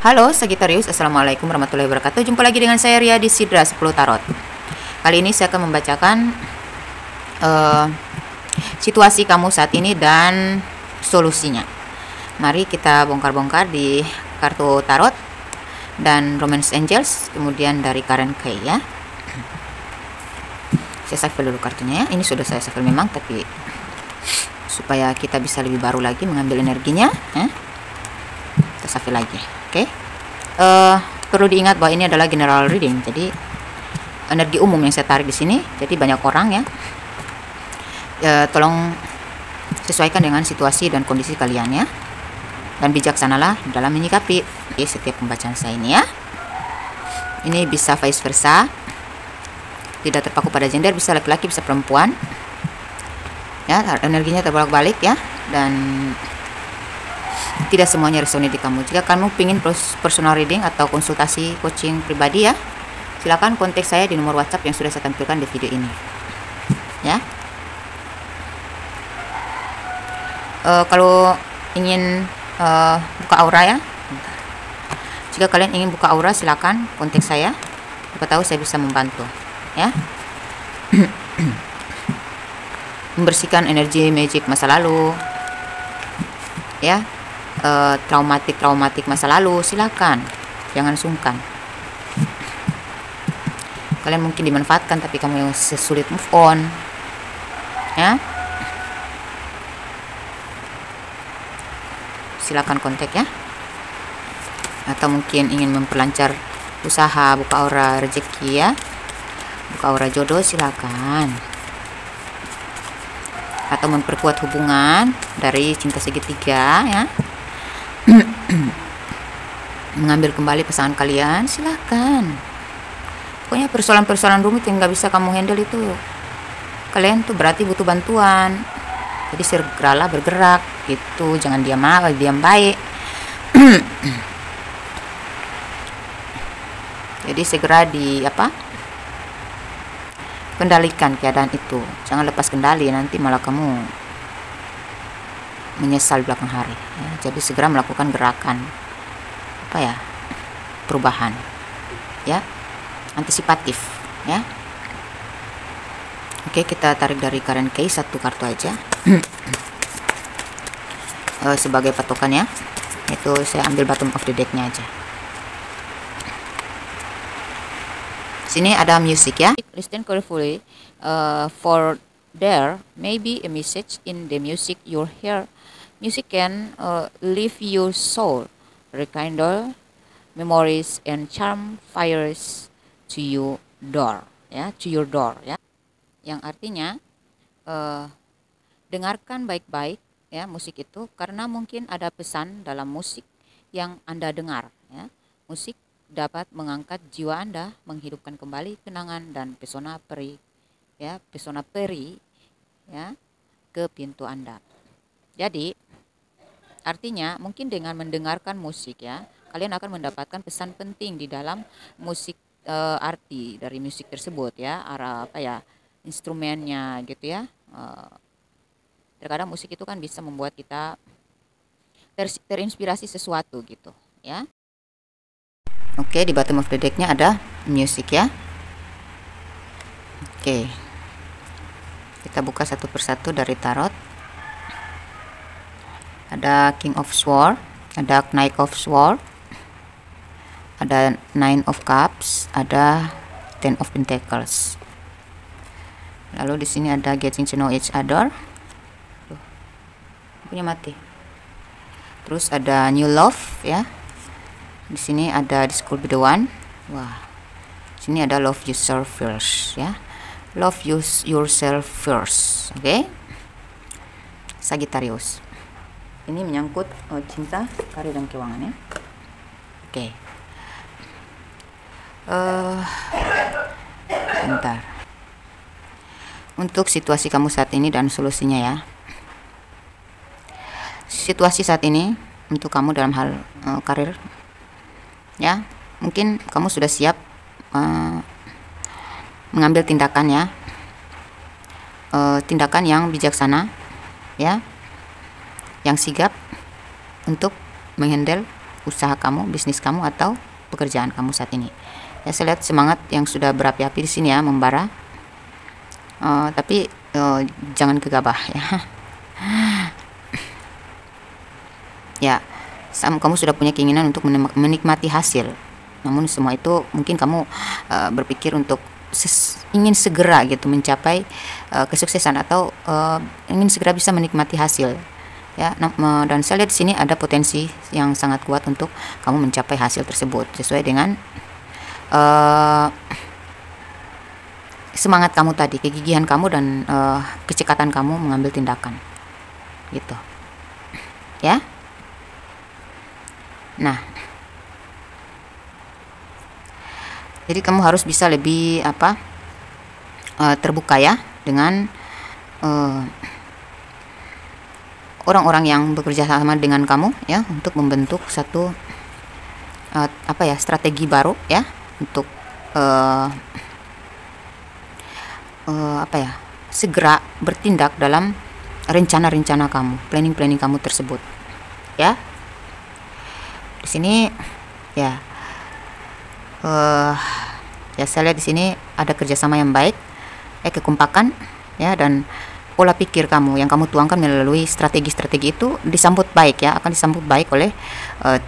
Halo Sagittarius, Assalamualaikum warahmatullahi wabarakatuh. Jumpa lagi dengan saya Ria di Sidra 10 Tarot. Kali ini saya akan membacakan situasi kamu saat ini dan solusinya. Mari kita bongkar-bongkar di kartu tarot dan Romance Angels, kemudian dari Karen Kay ya. Saya shuffle dulu kartunya ya. Ini sudah saya shuffle memang, tapi supaya kita bisa lebih baru lagi mengambil energinya ya. Kita shuffle lagi. Oke. Perlu diingat bahwa ini adalah general reading, jadi energi umum yang saya tarik di sini. Jadi banyak orang ya. Tolong sesuaikan dengan situasi dan kondisi kalian ya. Dan bijaksanalah dalam menyikapi setiap pembacaan saya ini ya. Ini bisa vice versa. Tidak terpaku pada gender, bisa laki-laki, bisa perempuan. Ya, energinya terbolak-balik ya, dan tidak semuanya resonate di kamu. Jika kamu ingin personal reading atau konsultasi coaching pribadi ya, silakan kontak saya di nomor WhatsApp yang sudah saya tampilkan di video ini. Ya. Kalau ingin buka aura ya, jika kalian ingin buka aura silakan kontak saya. Siapa tahu saya bisa membantu. Ya. Membersihkan energi magic masa lalu. Ya. Traumatik masa lalu, silakan, jangan sungkan. Kalian mungkin dimanfaatkan tapi kamu yang sulit move on ya, silakan kontak ya. Atau mungkin ingin memperlancar usaha, buka aura rezeki ya, buka aura jodoh, silakan. Atau memperkuat hubungan dari cinta segitiga ya, mengambil kembali pasangan kalian, silakan. Pokoknya persoalan-persoalan rumit yang nggak bisa kamu handle itu, kalian tuh berarti butuh bantuan. Jadi segeralah bergerak gitu, jangan diam baik. Jadi segera kendalikan keadaan itu, jangan lepas kendali, nanti malah kamu menyesal belakang hari ya. Jadi segera melakukan gerakan perubahan ya, antisipatif ya. Oke, kita tarik dari Karen Kay satu kartu aja sebagai patokan ya. Itu saya ambil bottom of the decknya aja. Sini ada music ya. Listen carefully, for there may be a message in the music you hear. Music can lift your soul, rekindle memories and charm fires to your door ya, to your door ya. Yang artinya dengarkan baik-baik ya musik itu, karena mungkin ada pesan dalam musik yang Anda dengar ya. Musik dapat mengangkat jiwa Anda, menghidupkan kembali kenangan dan pesona peri ya, ke pintu Anda. Jadi artinya mungkin dengan mendengarkan musik ya, kalian akan mendapatkan pesan penting di dalam musik, arti dari musik tersebut ya, arah instrumennya gitu ya. Terkadang musik itu kan bisa membuat kita terinspirasi sesuatu gitu ya. Oke, di bottom of the decknya ada musik ya. Oke, kita buka satu persatu dari tarot. Ada King of Swords, ada Knight of Swords, ada Nine of Cups, ada Ten of Pentacles. Lalu di sini ada Getting to Know Each Other. Punya mati. Terus ada New Love ya. Di sini ada This Could Be the One. Wah. Di sini ada Love Yourself First ya. Love yourself first. Oke. Sagittarius. Ini menyangkut cinta, karir dan keuangan ya. Oke. Bentar. Untuk situasi kamu saat ini dan solusinya ya. Situasi saat ini untuk kamu dalam hal karir ya, mungkin kamu sudah siap mengambil tindakan ya, tindakan yang bijaksana ya, yang sigap untuk menghandle usaha kamu, bisnis kamu, atau pekerjaan kamu saat ini. Ya, saya lihat semangat yang sudah berapi-api di sini ya, membara. Tapi jangan gegabah ya. Ya, kamu sudah punya keinginan untuk menikmati hasil. Namun semua itu mungkin kamu berpikir untuk ingin segera gitu mencapai kesuksesan, atau ingin segera bisa menikmati hasil. Ya, dan saya lihat di sini ada potensi yang sangat kuat untuk kamu mencapai hasil tersebut sesuai dengan semangat kamu tadi, kegigihan kamu, dan kecekatan kamu mengambil tindakan gitu ya. Nah, jadi kamu harus bisa lebih terbuka ya dengan orang-orang yang bekerja sama dengan kamu ya, untuk membentuk satu strategi baru ya, untuk segera bertindak dalam rencana-rencana kamu, planning kamu tersebut ya. Di sini ya saya lihat di sini ada kerjasama yang baik, kekompakan ya, dan pola pikir kamu yang kamu tuangkan melalui strategi-strategi itu disambut baik ya, akan disambut baik oleh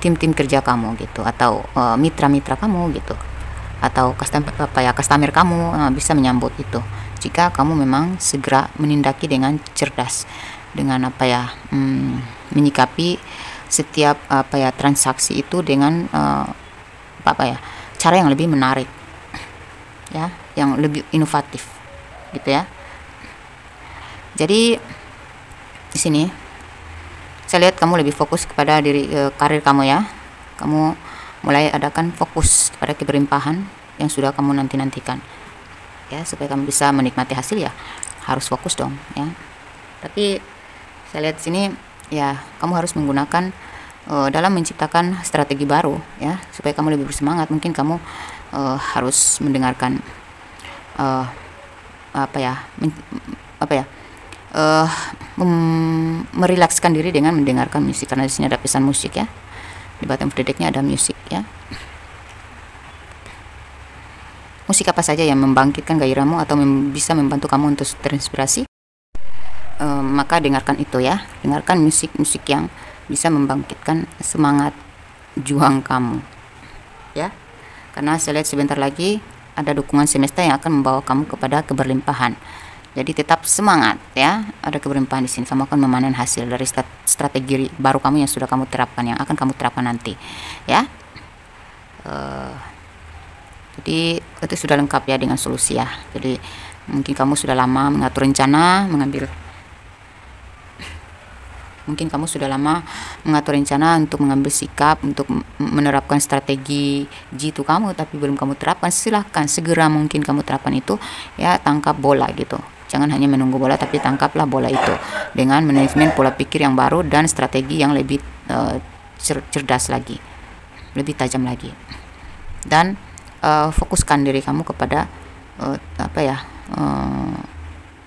tim-tim kerja kamu gitu, atau mitra-mitra kamu gitu, atau customer kamu bisa menyambut itu jika kamu memang segera menindaki dengan cerdas, dengan menyikapi setiap transaksi itu dengan cara yang lebih menarik ya, yang lebih inovatif gitu ya. Jadi di sini saya lihat kamu lebih fokus kepada karir kamu ya. Kamu mulai adakan fokus kepada keberlimpahan yang sudah kamu nantikan ya, supaya kamu bisa menikmati hasil ya harus fokus dong ya. Tapi saya lihat di sini ya, kamu harus menggunakan dalam menciptakan strategi baru ya, supaya kamu lebih bersemangat. Mungkin kamu harus mendengarkan merilekskan diri dengan mendengarkan musik, karena di sini ada pesan musik ya, di bottom of the deck-nya ada musik ya. Musik apa saja yang membangkitkan gairahmu atau bisa membantu kamu untuk terinspirasi, maka dengarkan itu ya. Dengarkan musik-musik yang bisa membangkitkan semangat juang kamu ya, karena saya lihat sebentar lagi ada dukungan semesta yang akan membawa kamu kepada keberlimpahan. Jadi tetap semangat ya, ada keberlimpahan di sini. Kamu akan memanen hasil dari strategi baru kamu yang sudah kamu terapkan, yang akan kamu terapkan nanti ya. Jadi itu sudah lengkap ya dengan solusi ya. Jadi mungkin kamu sudah lama mengatur rencana, mungkin kamu sudah lama mengatur rencana untuk mengambil sikap, untuk menerapkan strategi jitu kamu, tapi belum kamu terapkan. Silahkan segera mungkin kamu terapkan itu ya, tangkap bola gitu. Jangan hanya menunggu bola, tapi tangkaplah bola itu dengan manajemen pola pikir yang baru dan strategi yang lebih cerdas lagi, lebih tajam lagi. Dan fokuskan diri kamu kepada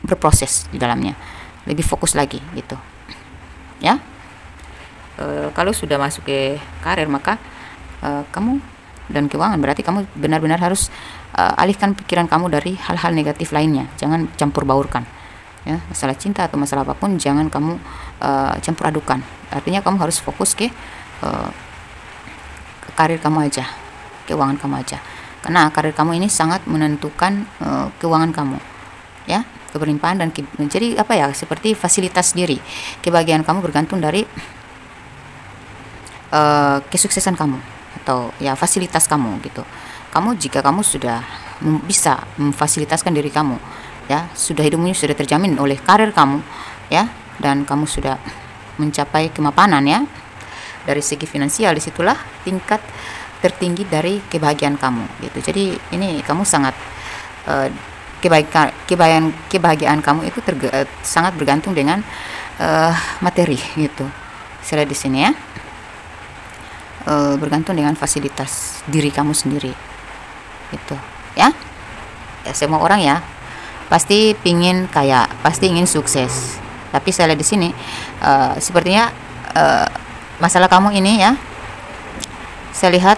berproses di dalamnya, lebih fokus lagi gitu ya. Kalau sudah masuk ke karir, maka kamu dan keuangan, berarti kamu benar-benar harus alihkan pikiran kamu dari hal-hal negatif lainnya. Jangan campur baurkan ya, masalah cinta atau masalah apapun jangan kamu campur adukan. Artinya kamu harus fokus ke karir kamu aja, keuangan kamu aja, karena karir kamu ini sangat menentukan keuangan kamu ya, keberlimpahan dan jadi seperti fasilitas diri. Kebahagiaan kamu bergantung dari kesuksesan kamu atau ya fasilitas kamu gitu. Jika kamu sudah bisa memfasilitaskan diri kamu ya, sudah hidupmu sudah terjamin oleh karir kamu ya, dan kamu sudah mencapai kemapanan ya dari segi finansial, disitulah tingkat tertinggi dari kebahagiaan kamu gitu. Jadi ini kamu sangat kebahagiaan kamu itu sangat bergantung dengan materi gitu. Saya lihat di sini ya, bergantung dengan fasilitas diri kamu sendiri gitu ya. Semua orang ya pasti pingin kaya, pasti ingin sukses, tapi saya lihat di sini sepertinya masalah kamu ini ya saya lihat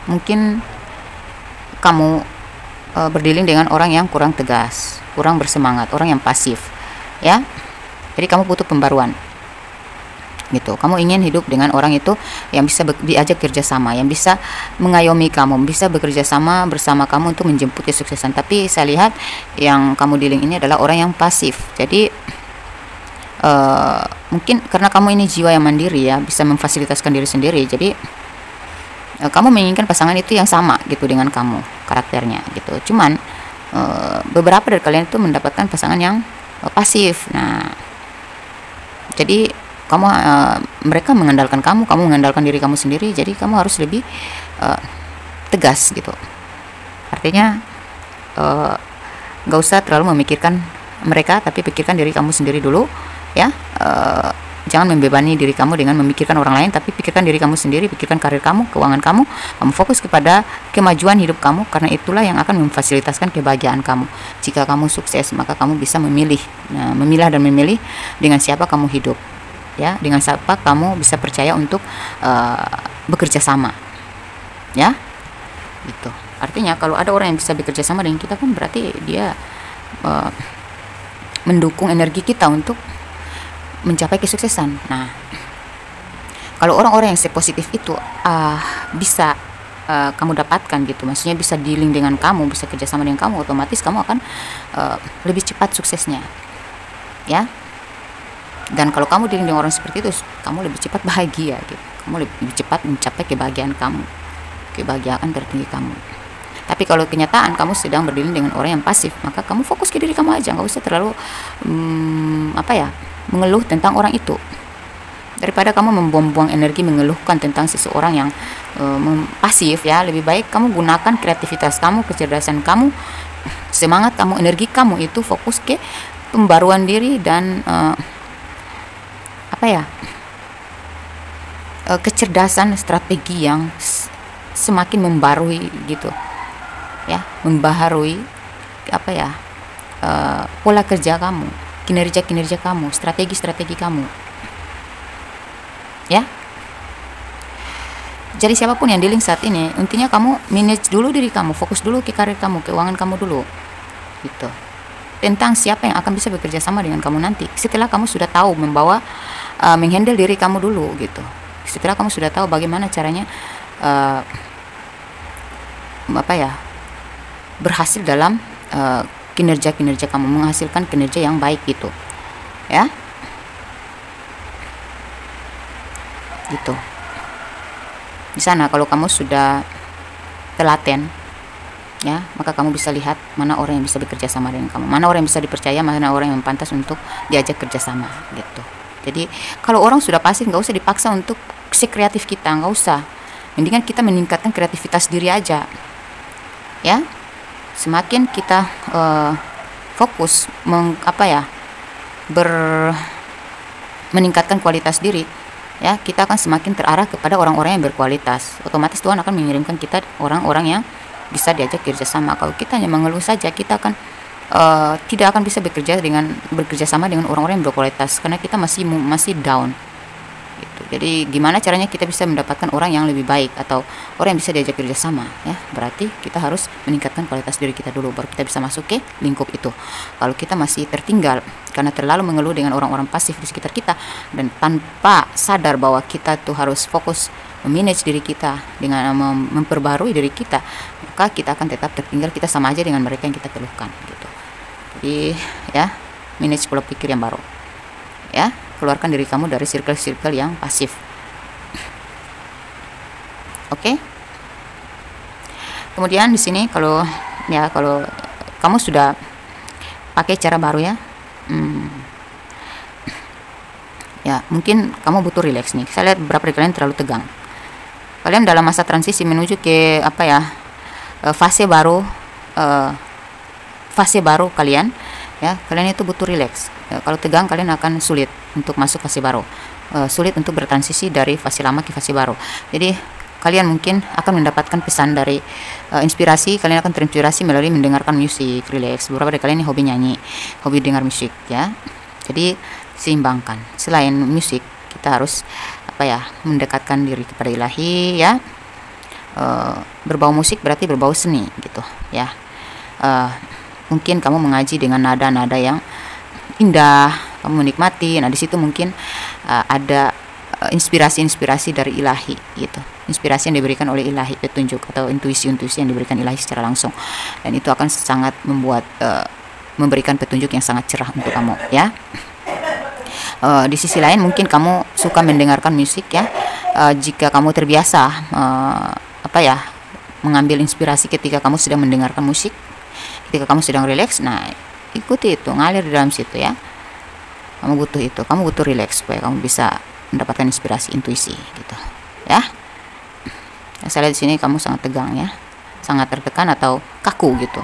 mungkin kamu berdealing dengan orang yang kurang tegas, kurang bersemangat, orang yang pasif, ya. Jadi kamu butuh pembaruan, gitu. Kamu ingin hidup dengan orang itu yang bisa diajak kerjasama, yang bisa mengayomi kamu, bisa bekerja sama bersama kamu untuk menjemput kesuksesan. Tapi saya lihat yang kamu dealing ini adalah orang yang pasif. Jadi mungkin karena kamu ini jiwa yang mandiri, ya, bisa memfasilitakan diri sendiri. Jadi kamu menginginkan pasangan itu yang sama gitu dengan kamu karakternya gitu. Cuman beberapa dari kalian itu mendapatkan pasangan yang pasif. Nah, jadi kamu mereka mengandalkan kamu mengandalkan diri kamu sendiri. Jadi kamu harus lebih tegas gitu. Artinya gak usah terlalu memikirkan mereka, tapi pikirkan diri kamu sendiri dulu, ya. Jangan membebani diri kamu dengan memikirkan orang lain, tapi pikirkan diri kamu sendiri, pikirkan karir kamu, keuangan kamu fokus kepada kemajuan hidup kamu, karena itulah yang akan memfasilitasikan kebahagiaan kamu. Jika kamu sukses, maka kamu bisa memilah dan memilih dengan siapa kamu hidup, ya, dengan siapa kamu bisa percaya untuk bekerja sama, ya, gitu. Artinya kalau ada orang yang bisa bekerja sama dengan kita, kan berarti dia mendukung energi kita untuk mencapai kesuksesan. Nah, kalau orang-orang yang sepositif itu bisa kamu dapatkan gitu, maksudnya bisa dealing dengan kamu, bisa kerjasama dengan kamu, otomatis kamu akan lebih cepat suksesnya, ya. Dan kalau kamu dealing dengan orang seperti itu, kamu lebih cepat bahagia gitu, kamu lebih cepat mencapai kebahagiaan kamu, kebahagiaan tertinggi kamu. Tapi kalau kenyataan kamu sedang berdealing dengan orang yang pasif, maka kamu fokus ke diri kamu aja, nggak usah terlalu mengeluh tentang orang itu. Daripada kamu membuang-buang energi mengeluhkan tentang seseorang yang pasif, ya, lebih baik kamu gunakan kreativitas kamu, kecerdasan kamu, semangat kamu, energi kamu itu fokus ke pembaruan diri dan kecerdasan strategi yang semakin membarui gitu, ya, membaharui pola kerja kamu, kinerja kamu, strategi kamu, ya. Jadi siapapun yang dealing saat ini, intinya kamu manage dulu diri kamu, fokus dulu ke karir kamu, keuangan kamu dulu, gitu. Tentang siapa yang akan bisa bekerja sama dengan kamu nanti, setelah kamu sudah tahu menghandle diri kamu dulu, gitu. Setelah kamu sudah tahu bagaimana caranya berhasil dalam kinerja kamu, menghasilkan kinerja yang baik gitu, ya, gitu. Di sana kalau kamu sudah telaten, ya, maka kamu bisa lihat mana orang yang bisa bekerja sama dengan kamu, mana orang yang bisa dipercaya, mana orang yang pantas untuk diajak kerjasama gitu. Jadi kalau orang sudah pasif, nggak usah dipaksa untuk sekreatif kita, nggak usah. Mendingan kita meningkatkan kreativitas diri aja, ya. Semakin kita fokus meningkatkan kualitas diri, ya, kita akan semakin terarah kepada orang-orang yang berkualitas. Otomatis Tuhan akan mengirimkan kita orang-orang yang bisa diajak kerjasama. Kalau kita hanya mengeluh saja, kita akan tidak akan bisa bekerja sama dengan orang-orang yang berkualitas, karena kita masih down. Gitu. Jadi gimana caranya kita bisa mendapatkan orang yang lebih baik atau orang yang bisa diajak kerja sama, ya, berarti kita harus meningkatkan kualitas diri kita dulu, baru kita bisa masuk ke lingkup itu. Kalau kita masih tertinggal karena terlalu mengeluh dengan orang-orang pasif di sekitar kita dan tanpa sadar bahwa kita tuh harus fokus memanage diri kita dengan memperbarui diri kita, maka kita akan tetap tertinggal, kita sama aja dengan mereka yang kita keluhkan gitu. Jadi, ya, manage pola pikir yang baru, ya. Keluarkan diri kamu dari circle-circle yang pasif. Oke. Kemudian di sini kalau kamu sudah pakai cara baru, ya, ya, mungkin kamu butuh relax nih. Saya lihat beberapa dari kalian terlalu tegang. Kalian dalam masa transisi menuju ke fase baru kalian, ya. Kalian itu butuh relax. Kalau tegang, kalian akan sulit untuk masuk fase baru, sulit untuk bertransisi dari fase lama ke fase baru. Jadi kalian mungkin akan mendapatkan pesan dari inspirasi. Kalian akan terinspirasi melalui mendengarkan musik, relax. Beberapa dari kalian ini hobi nyanyi, hobi dengar musik, ya. Jadi seimbangkan. Selain musik, kita harus mendekatkan diri kepada ilahi ya. Berbau musik berarti berbau seni gitu ya. Mungkin kamu mengaji dengan nada-nada yang indah, kamu menikmati. Nah, di situ mungkin ada inspirasi-inspirasi dari ilahi gitu. Inspirasi yang diberikan oleh ilahi, petunjuk atau intuisi-intuisi yang diberikan ilahi secara langsung. Dan itu akan sangat memberikan petunjuk yang sangat cerah untuk kamu ya. Di sisi lain mungkin kamu suka mendengarkan musik ya. Jika kamu terbiasa mengambil inspirasi ketika kamu sedang mendengarkan musik, ketika kamu sedang rileks, nah ikuti itu, ngalir di dalam situ ya. Kamu butuh itu, kamu butuh rileks supaya kamu bisa mendapatkan inspirasi, intuisi gitu ya. Saya lihat di sini kamu sangat tegang ya, sangat tertekan atau kaku gitu.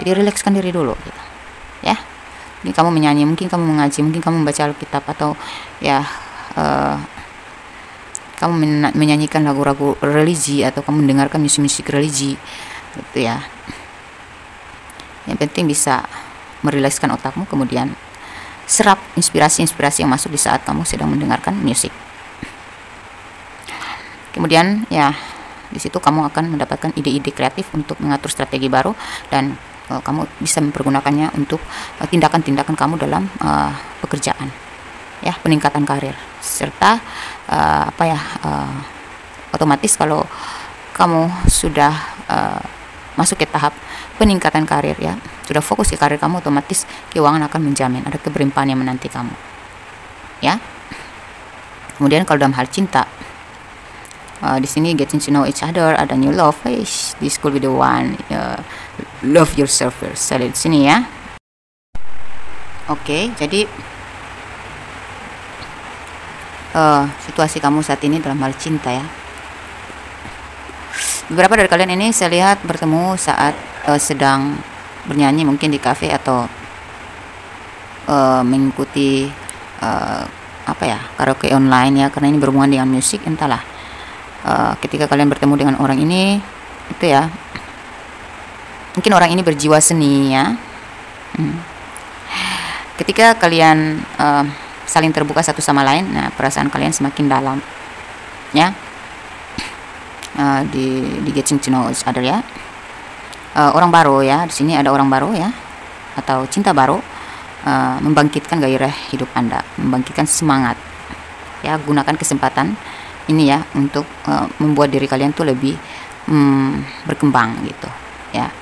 Jadi rilekskan diri dulu gitu ya. Ini kamu menyanyi, mungkin kamu mengaji, mungkin kamu membaca Alkitab, atau ya kamu menyanyikan lagu-lagu religi, atau kamu mendengarkan musik-musik religi gitu ya. Yang penting bisa merilekskan otakmu, kemudian serap inspirasi-inspirasi yang masuk di saat kamu sedang mendengarkan musik. Kemudian ya di situ kamu akan mendapatkan ide-ide kreatif untuk mengatur strategi baru, dan kamu bisa mempergunakannya untuk tindakan-tindakan kamu dalam pekerjaan ya, peningkatan karir, serta otomatis kalau kamu sudah masuk ke tahap peningkatan karir ya, sudah fokus ke karir kamu, otomatis keuangan akan menjamin, ada keberlimpahan yang menanti kamu ya. Kemudian kalau dalam hal cinta, di sini getting to know each other, ada new love. This could be the one. Love yourself first. Saya lihat di sini ya. Oke, jadi situasi kamu saat ini dalam hal cinta ya. Beberapa dari kalian ini saya lihat bertemu saat sedang bernyanyi, mungkin di kafe, atau mengikuti karaoke online ya, karena ini berhubungan dengan musik, entahlah. Ketika kalian bertemu dengan orang ini itu ya, mungkin orang ini berjiwa seni ya. Ketika kalian saling terbuka satu sama lain, nah perasaan kalian semakin dalam ya. Di getting to know each other ya. Orang baru ya, di sini ada orang baru ya, atau cinta baru membangkitkan gairah hidup Anda, membangkitkan semangat ya. Gunakan kesempatan ini ya untuk membuat diri kalian tuh lebih berkembang gitu ya.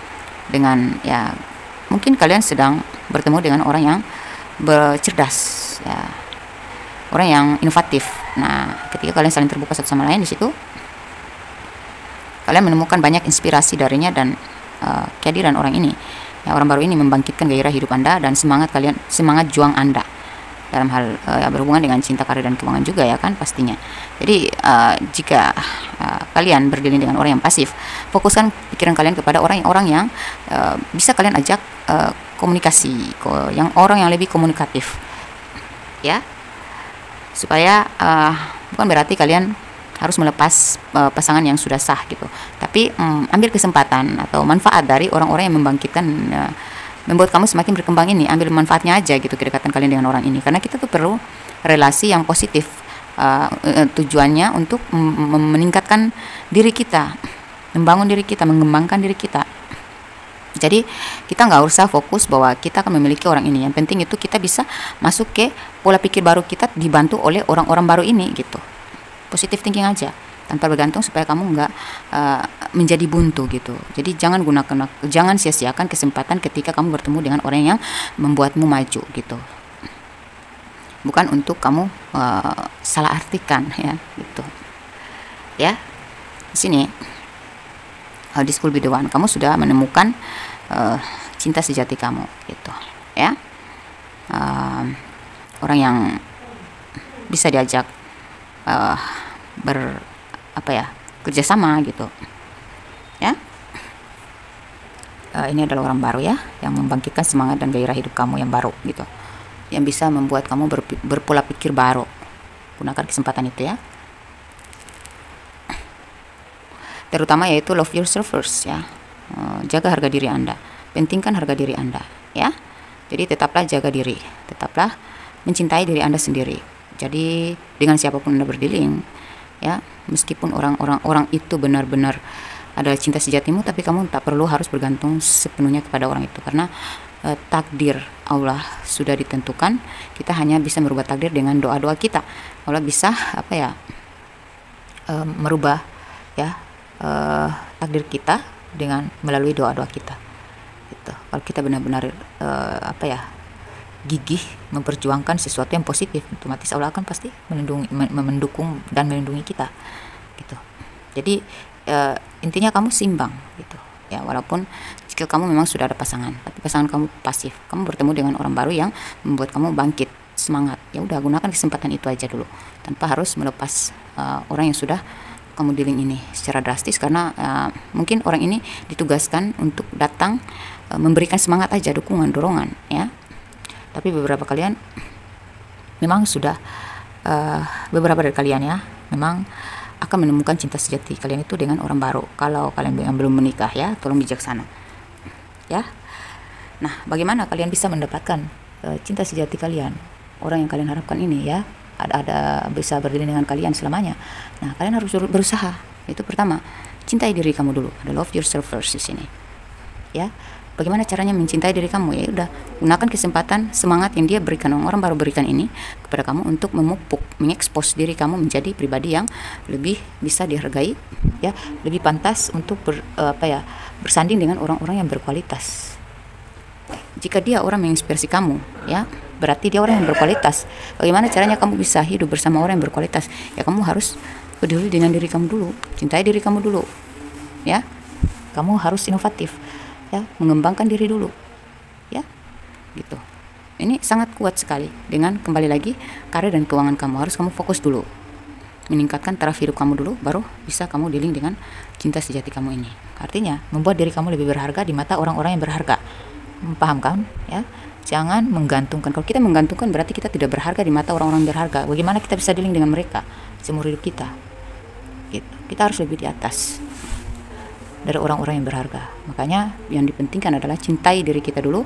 Dengan ya, mungkin kalian sedang bertemu dengan orang yang bercerdas ya, orang yang inovatif. Nah, ketika kalian saling terbuka satu sama lain, di situ kalian menemukan banyak inspirasi darinya, dan kehadiran orang ini ya, orang baru ini membangkitkan gairah hidup Anda dan semangat kalian, semangat juang Anda dalam hal berhubungan dengan cinta, karir, dan keuangan juga ya kan pastinya. Jadi jika kalian berdiri dengan orang yang pasif, fokuskan pikiran kalian kepada orang-orang yang bisa kalian ajak komunikasi, orang yang lebih komunikatif ya, supaya bukan berarti kalian harus melepas pasangan yang sudah sah gitu, tapi ambil kesempatan atau manfaat dari orang-orang yang membangkitkan, membuat kamu semakin berkembang ini. Ambil manfaatnya aja gitu, kedekatan kalian dengan orang ini, karena kita tuh perlu relasi yang positif. Tujuannya untuk meningkatkan diri kita, membangun diri kita, mengembangkan diri kita. Jadi kita nggak usah fokus bahwa kita akan memiliki orang ini. Yang penting itu kita bisa masuk ke pola pikir baru kita, dibantu oleh orang-orang baru ini gitu. Positive thinking aja, tanpa bergantung, supaya kamu nggak menjadi buntu gitu. Jadi jangan sia-siakan kesempatan ketika kamu bertemu dengan orang yang membuatmu maju gitu. Bukan untuk kamu salah artikan ya gitu. Ya, di sini this could be the one. Kamu sudah menemukan cinta sejati kamu gitu ya. Orang yang bisa diajak kerjasama gitu ya. Ini adalah orang baru ya, yang membangkitkan semangat dan gairah hidup kamu yang baru gitu, yang bisa membuat kamu berpola pikir baru. Gunakan kesempatan itu ya, terutama yaitu love yourself first ya. Jaga harga diri Anda, pentingkan harga diri Anda ya. Jadi tetaplah jaga diri, tetaplah mencintai diri Anda sendiri. Jadi dengan siapapun Anda berdealing, ya, meskipun orang itu benar-benar adalah cinta sejatimu, tapi kamu tak perlu harus bergantung sepenuhnya kepada orang itu, karena takdir Allah sudah ditentukan. Kita hanya bisa merubah takdir dengan doa-doa kita. Allah bisa merubah ya takdir kita dengan melalui doa-doa kita. Gitu. Kalau kita benar-benar gigih memperjuangkan sesuatu yang positif, otomatis Allah akan pasti mendukung dan melindungi kita. Gitu. Jadi intinya kamu seimbang gitu. Ya, walaupun jika kamu memang sudah ada pasangan, tapi pasangan kamu pasif, kamu bertemu dengan orang baru yang membuat kamu bangkit semangat. Ya udah, gunakan kesempatan itu aja dulu, tanpa harus melepas orang yang sudah kamu dealing ini secara drastis, karena mungkin orang ini ditugaskan untuk datang memberikan semangat aja, dukungan, dorongan, ya. Tapi beberapa kalian memang sudah beberapa dari kalian ya memang akan menemukan cinta sejati kalian itu dengan orang baru. Kalau kalian yang belum menikah, ya, tolong bijaksana, ya. Nah, bagaimana kalian bisa mendapatkan cinta sejati kalian, orang yang kalian harapkan ini, ya, ada bisa berdiri dengan kalian selamanya? Nah, kalian harus berusaha. Itu pertama, cintai diri kamu dulu. Ada love yourself first di sini, ya. Bagaimana caranya mencintai diri kamu? Ya udah, gunakan kesempatan semangat yang dia berikan, orang baru berikan ini kepada kamu untuk memupuk, mengekspos diri kamu menjadi pribadi yang lebih bisa dihargai, ya, lebih pantas untuk bersanding dengan orang-orang yang berkualitas. Jika dia orang menginspirasi kamu, ya, berarti dia orang yang berkualitas. Bagaimana caranya kamu bisa hidup bersama orang yang berkualitas? Ya, kamu harus peduli dengan diri kamu dulu, cintai diri kamu dulu, ya. Kamu harus inovatif, ya, mengembangkan diri dulu, ya, gitu. Ini sangat kuat sekali. Dengan kembali lagi karir dan keuangan kamu, harus kamu fokus dulu, meningkatkan taraf hidup kamu dulu, baru bisa kamu dealing dengan cinta sejati kamu ini. Artinya membuat diri kamu lebih berharga di mata orang-orang yang berharga. Paham kan? Ya, jangan menggantungkan. Kalau kita menggantungkan, berarti kita tidak berharga di mata orang-orang berharga. Bagaimana kita bisa dealing dengan mereka seumur hidup kita? Gitu. Kita harus lebih di atas dari orang-orang yang berharga. Makanya yang dipentingkan adalah cintai diri kita dulu,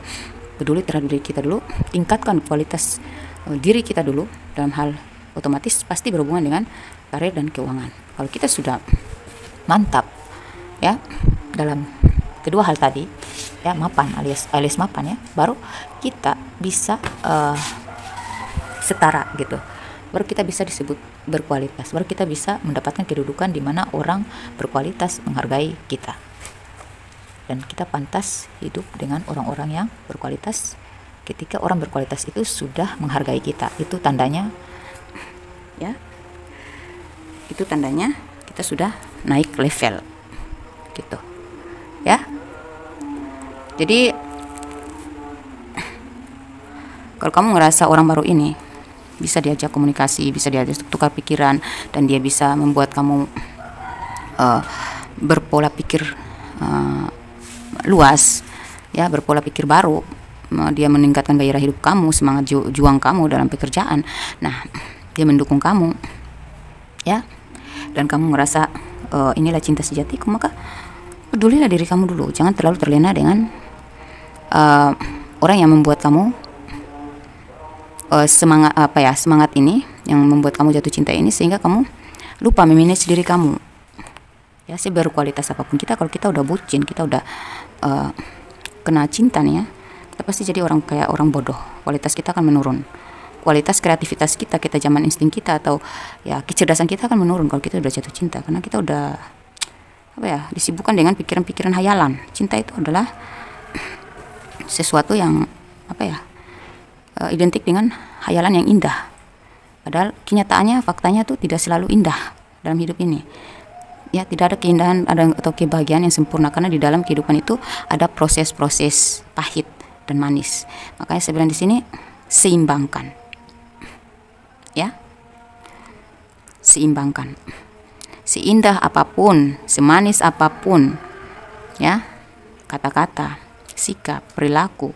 peduli terhadap diri kita dulu, tingkatkan kualitas diri kita dulu. Dalam hal otomatis pasti berhubungan dengan karir dan keuangan. Kalau kita sudah mantap, ya, dalam kedua hal tadi, ya, mapan alias mapan, ya, baru kita bisa setara gitu. Baru kita bisa disebut berkualitas, baru kita bisa mendapatkan kedudukan di mana orang berkualitas menghargai kita, dan kita pantas hidup dengan orang-orang yang berkualitas. Ketika orang berkualitas itu sudah menghargai kita, itu tandanya, ya, itu tandanya kita sudah naik level, gitu, ya. Jadi kalau kamu ngerasa orang baru ini bisa diajak komunikasi, bisa diajak tukar pikiran, dan dia bisa membuat kamu berpola pikir luas, ya, berpola pikir baru, dia meningkatkan gairah hidup kamu, semangat juang kamu dalam pekerjaan. Nah, dia mendukung kamu, ya, dan kamu ngerasa inilah cinta sejatiku, maka pedulilah diri kamu dulu. Jangan terlalu terlena dengan orang yang membuat kamu semangat ini, yang membuat kamu jatuh cinta ini, sehingga kamu lupa memanage diri kamu, ya. Seberkualitas apapun kita, kalau kita udah bucin, kita udah kena cinta nih, ya, kita pasti jadi kayak orang bodoh. Kualitas kita akan menurun, kualitas kreativitas kita zaman insting kita, atau ya kecerdasan kita akan menurun kalau kita udah jatuh cinta, karena kita udah disibukkan dengan pikiran-pikiran hayalan. Cinta itu adalah sesuatu yang identik dengan hayalan yang indah. Padahal kenyataannya, faktanya tuh tidak selalu indah dalam hidup ini. Ya, tidak ada keindahan atau kebahagiaan yang sempurna, karena di dalam kehidupan itu ada proses-proses pahit dan manis. Makanya saya bilang di sini, seimbangkan, ya, seimbangkan. Seindah apapun, semanis apapun, ya, kata-kata, sikap, perilaku,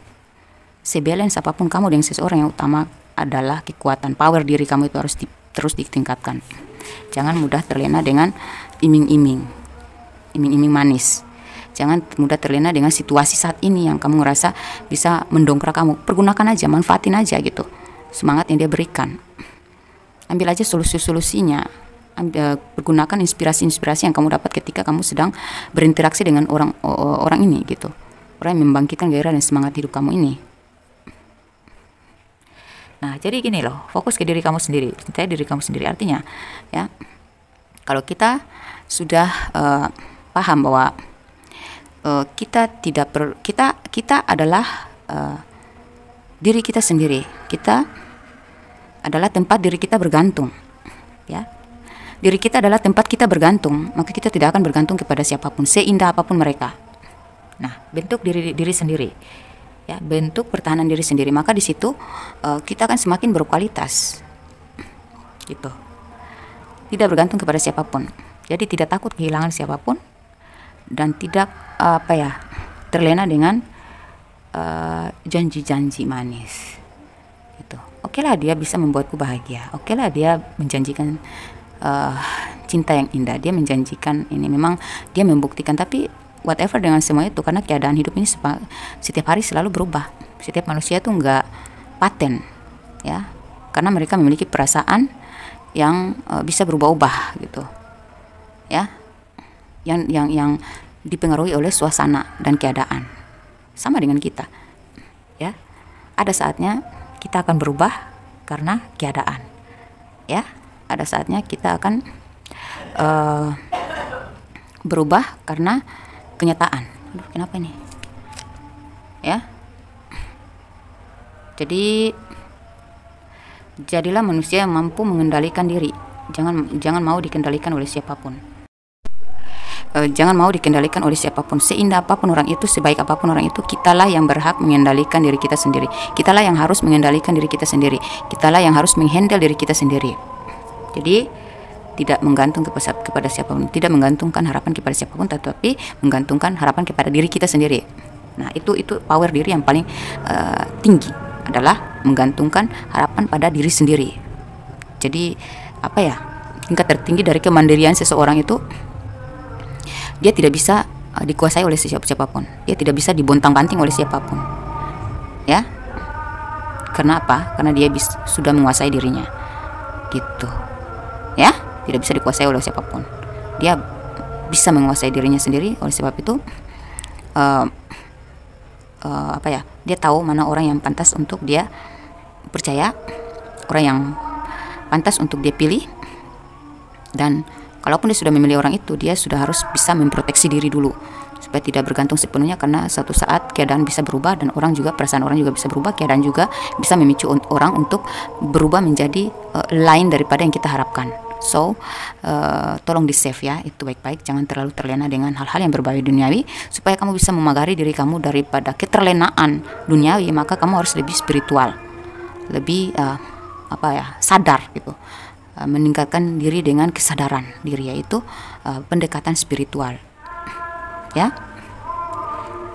sebalance apapun kamu dengan seseorang, yang utama adalah kekuatan power diri kamu itu harus terus ditingkatkan. Jangan mudah terlena dengan iming-iming manis. Jangan mudah terlena dengan situasi saat ini yang kamu ngerasa bisa mendongkrak kamu. Pergunakan aja, manfaatin aja gitu semangat yang dia berikan. ambil aja solusi-solusinya. Pergunakan inspirasi-inspirasi yang kamu dapat ketika kamu sedang berinteraksi dengan orang ini gitu, orang yang membangkitkan gairah dan semangat hidup kamu ini. Nah, jadi gini loh, fokus ke diri kamu sendiri, cintai diri kamu sendiri. Artinya, ya, kalau kita sudah paham bahwa kita adalah diri kita sendiri, kita adalah tempat diri kita bergantung, ya. Diri kita adalah tempat kita bergantung, maka kita tidak akan bergantung kepada siapapun, seindah apapun mereka. Nah, bentuk diri sendiri. Ya, bentuk pertahanan diri sendiri, maka di situ kita akan semakin berkualitas gitu, tidak bergantung kepada siapapun, jadi tidak takut kehilangan siapapun dan tidak terlena dengan janji-janji manis gitu. Oke lah, dia bisa membuatku bahagia, oke lah, dia menjanjikan cinta yang indah, dia menjanjikan ini, memang dia membuktikan, tapi whatever dengan semua itu, karena keadaan hidup ini setiap hari selalu berubah. Setiap manusia itu enggak paten, ya, karena mereka memiliki perasaan yang bisa berubah-ubah gitu, ya, yang dipengaruhi oleh suasana dan keadaan. Sama dengan kita, ya, ada saatnya kita akan berubah karena keadaan, ya, ada saatnya kita akan berubah karena kenyataan. Aduh, kenapa ini? Ya. Jadi jadilah manusia yang mampu mengendalikan diri. Jangan mau dikendalikan oleh siapapun. Jangan mau dikendalikan oleh siapapun. Seindah apapun orang itu, sebaik apapun orang itu, kitalah yang berhak mengendalikan diri kita sendiri. Kitalah yang harus mengendalikan diri kita sendiri. Kitalah yang harus menghandle diri kita sendiri. Jadi tidak menggantung kepada siapapun, tidak menggantungkan harapan kepada siapapun, tetapi menggantungkan harapan kepada diri kita sendiri. Nah, itu power diri yang paling tinggi, adalah menggantungkan harapan pada diri sendiri. Jadi tingkat tertinggi dari kemandirian seseorang itu, dia tidak bisa dikuasai oleh siapapun, dia tidak bisa dibontang-banting oleh siapapun, ya. Karena apa? Karena dia sudah menguasai dirinya, gitu, ya. Tidak bisa dikuasai oleh siapapun, dia bisa menguasai dirinya sendiri. Oleh sebab itu dia tahu mana orang yang pantas untuk dia percaya, orang yang pantas untuk dia pilih, dan kalaupun dia sudah memilih orang itu, dia sudah harus bisa memproteksi diri dulu supaya tidak bergantung sepenuhnya, karena suatu saat keadaan bisa berubah dan perasaan orang juga bisa berubah, keadaan juga bisa memicu orang untuk berubah menjadi lain daripada yang kita harapkan. So, tolong di save ya, itu baik-baik, jangan terlalu terlena dengan hal-hal yang berbau duniawi, supaya kamu bisa memagari diri kamu daripada keterlenaan duniawi. Maka kamu harus lebih spiritual, lebih sadar gitu, meningkatkan diri dengan kesadaran diri, yaitu pendekatan spiritual, ya.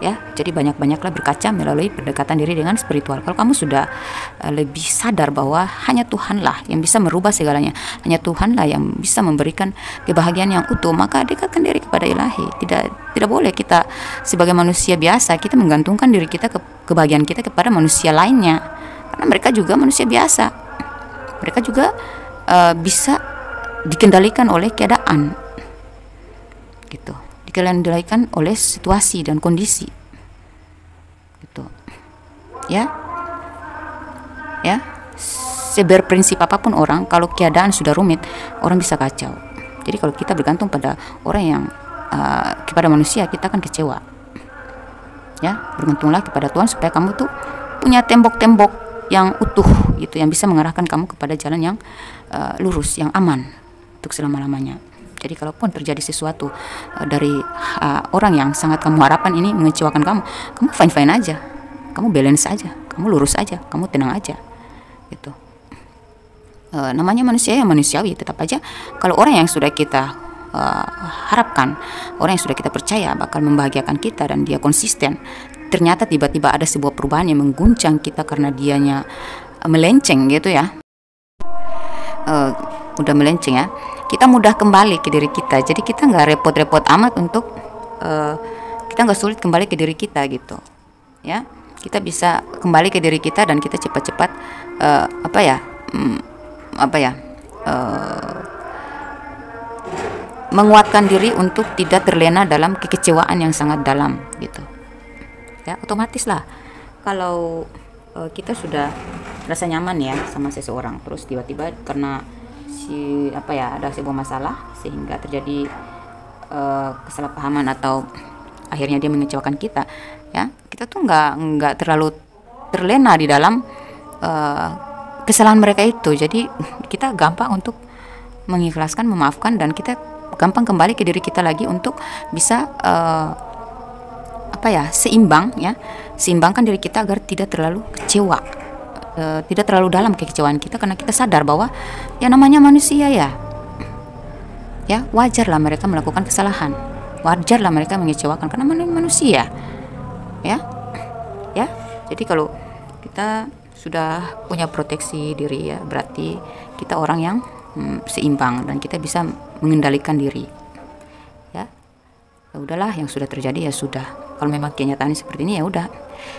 Jadi banyak-banyaklah berkaca melalui pendekatan diri dengan spiritual. Kalau kamu sudah lebih sadar bahwa hanya Tuhanlah yang bisa merubah segalanya, hanya Tuhanlah yang bisa memberikan kebahagiaan yang utuh, maka dekatkan diri kepada Ilahi. Tidak boleh kita sebagai manusia biasa kita menggantungkan diri kita, kebahagiaan kita kepada manusia lainnya, karena mereka juga manusia biasa, mereka juga bisa dikendalikan oleh keadaan, gitu, dikendalikan oleh situasi dan kondisi, gitu, ya. Seberprinsip apapun orang, kalau keadaan sudah rumit, orang bisa kacau. Jadi kalau kita bergantung pada orang yang kepada manusia, kita akan kecewa, ya. Bergantunglah kepada Tuhan supaya kamu tuh punya tembok-tembok yang utuh gitu, yang bisa mengarahkan kamu kepada jalan yang lurus, yang aman untuk selama-lamanya. Jadi kalaupun terjadi sesuatu dari orang yang sangat kamu harapkan ini mengecewakan kamu fine-fine aja, kamu balance aja, kamu lurus aja, kamu tenang aja, gitu. Namanya manusia yang manusiawi, tetap aja kalau orang yang sudah kita harapkan, orang yang sudah kita percaya bakal membahagiakan kita dan dia konsisten, ternyata tiba-tiba ada sebuah perubahan yang mengguncang kita karena dianya melenceng gitu ya, udah melenceng ya, kita mudah kembali ke diri kita. Jadi kita nggak repot-repot amat untuk kita nggak sulit kembali ke diri kita gitu, ya. Kita bisa kembali ke diri kita dan kita cepat-cepat menguatkan diri untuk tidak terlena dalam kekecewaan yang sangat dalam gitu ya. Otomatis lah kalau kita sudah rasa nyaman ya sama seseorang, terus tiba-tiba karena ada sebuah masalah sehingga terjadi kesalahpahaman atau akhirnya dia mengecewakan kita ya, kita tuh nggak terlalu terlena di dalam kesalahan mereka itu. Jadi kita gampang untuk mengikhlaskan, memaafkan, dan kita gampang kembali ke diri kita lagi untuk bisa seimbangkan diri kita agar tidak terlalu kecewa, tidak terlalu dalam kekecewaan kita, karena kita sadar bahwa ya namanya manusia ya wajarlah mereka melakukan kesalahan, wajarlah mereka mengecewakan karena manusia ya. Jadi kalau kita sudah punya proteksi diri ya, berarti kita orang yang seimbang dan kita bisa mengendalikan diri ya. Udahlah, yang sudah terjadi ya sudah. Kalau memang kenyataannya seperti ini ya udah,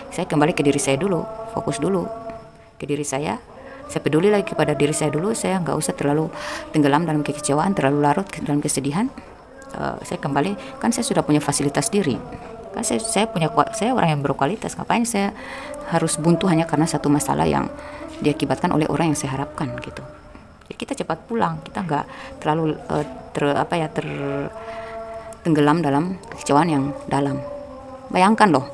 saya kembali ke diri saya dulu, fokus dulu ke diri saya peduli lagi kepada diri saya dulu. Saya nggak usah terlalu tenggelam dalam kekecewaan, terlalu larut dalam kesedihan. Saya kembali, kan saya sudah punya fasilitas diri, kan saya orang yang berkualitas. Ngapain saya harus buntu hanya karena satu masalah yang diakibatkan oleh orang yang saya harapkan gitu. Jadi kita cepat pulang, kita nggak terlalu tenggelam dalam kekecewaan yang dalam. Bayangkan loh,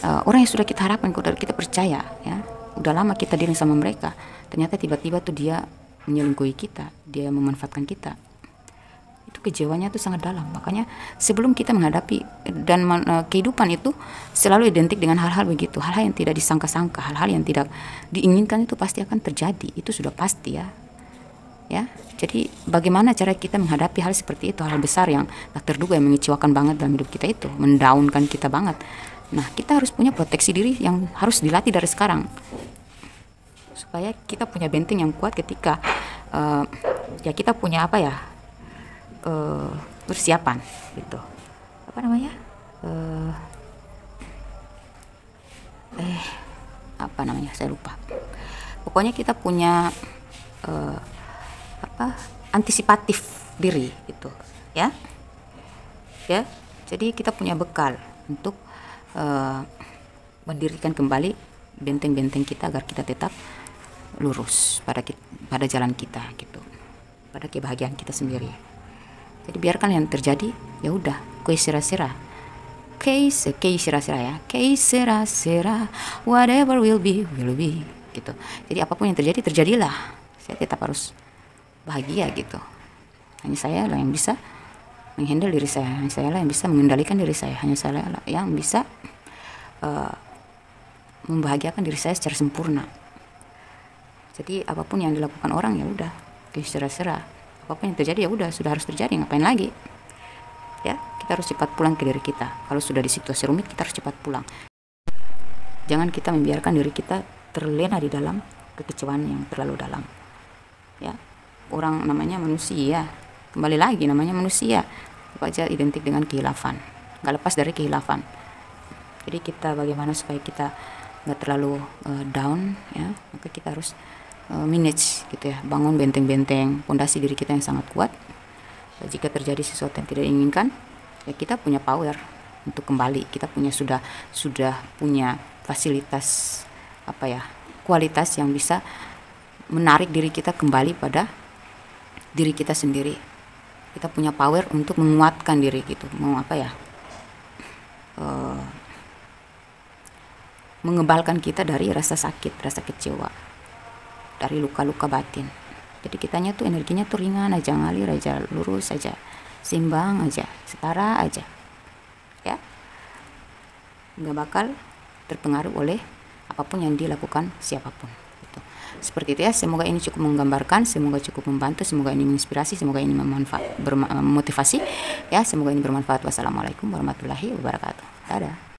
orang yang sudah kita harapkan, kita percaya ya, udah lama kita dealing sama mereka, ternyata tiba-tiba tuh dia menyelingkuhi kita, dia memanfaatkan kita. Itu kecewanya tuh sangat dalam. Makanya sebelum kita menghadapi dan kehidupan itu selalu identik dengan hal-hal begitu, hal-hal yang tidak disangka-sangka, hal-hal yang tidak diinginkan itu pasti akan terjadi, itu sudah pasti ya. Jadi bagaimana cara kita menghadapi hal seperti itu, hal besar yang tak terduga, yang mengecewakan banget dalam hidup kita, itu mendaunkan kita banget. Nah, kita harus punya proteksi diri yang harus dilatih dari sekarang, supaya kita punya benteng yang kuat ketika kita punya persiapan gitu. Saya lupa. Pokoknya kita punya antisipatif diri gitu ya. Jadi kita punya bekal untuk mendirikan kembali benteng-benteng kita agar kita tetap lurus pada jalan kita gitu, pada kebahagiaan kita sendiri. Jadi biarkan yang terjadi, ya udah, kei sera-sera ya, kei sera-sera, whatever will be gitu. Jadi apapun yang terjadi, terjadilah. Saya tetap harus bahagia gitu. Hanya saya lah yang bisa menghandle diri saya, hanya saya lah yang bisa mengendalikan diri saya, hanya saya lah yang bisa membahagiakan diri saya secara sempurna. Jadi apapun yang dilakukan orang, ya udah, serah-serah. Apapun yang terjadi ya udah, sudah harus terjadi, ngapain lagi? Ya, kita harus cepat pulang ke diri kita. Kalau sudah di situasi rumit, kita harus cepat pulang. Jangan kita membiarkan diri kita terlena di dalam kekecewaan yang terlalu dalam. Ya, orang namanya manusia, kembali lagi namanya manusia, aja identik dengan kehilafan, nggak lepas dari kehilafan. Jadi kita bagaimana supaya kita nggak terlalu down ya, maka kita harus manage gitu ya, bangun benteng-benteng pondasi diri kita yang sangat kuat. Jika terjadi sesuatu yang tidak diinginkan, ya kita punya power untuk kembali. Kita sudah punya fasilitas kualitas yang bisa menarik diri kita kembali pada diri kita sendiri. Kita punya power untuk menguatkan diri gitu, mengebalkan kita dari rasa sakit, rasa kecewa, dari luka-luka batin. Jadi kitanya tuh energinya tuh ringan aja, ngalir aja, lurus aja, seimbang aja, setara aja ya, nggak bakal terpengaruh oleh apapun yang dilakukan siapapun gitu. Seperti itu ya. Semoga ini cukup menggambarkan, semoga cukup membantu, semoga ini menginspirasi, semoga ini memotivasi ya, semoga ini bermanfaat. Wassalamualaikum warahmatullahi wabarakatuh. Dadah.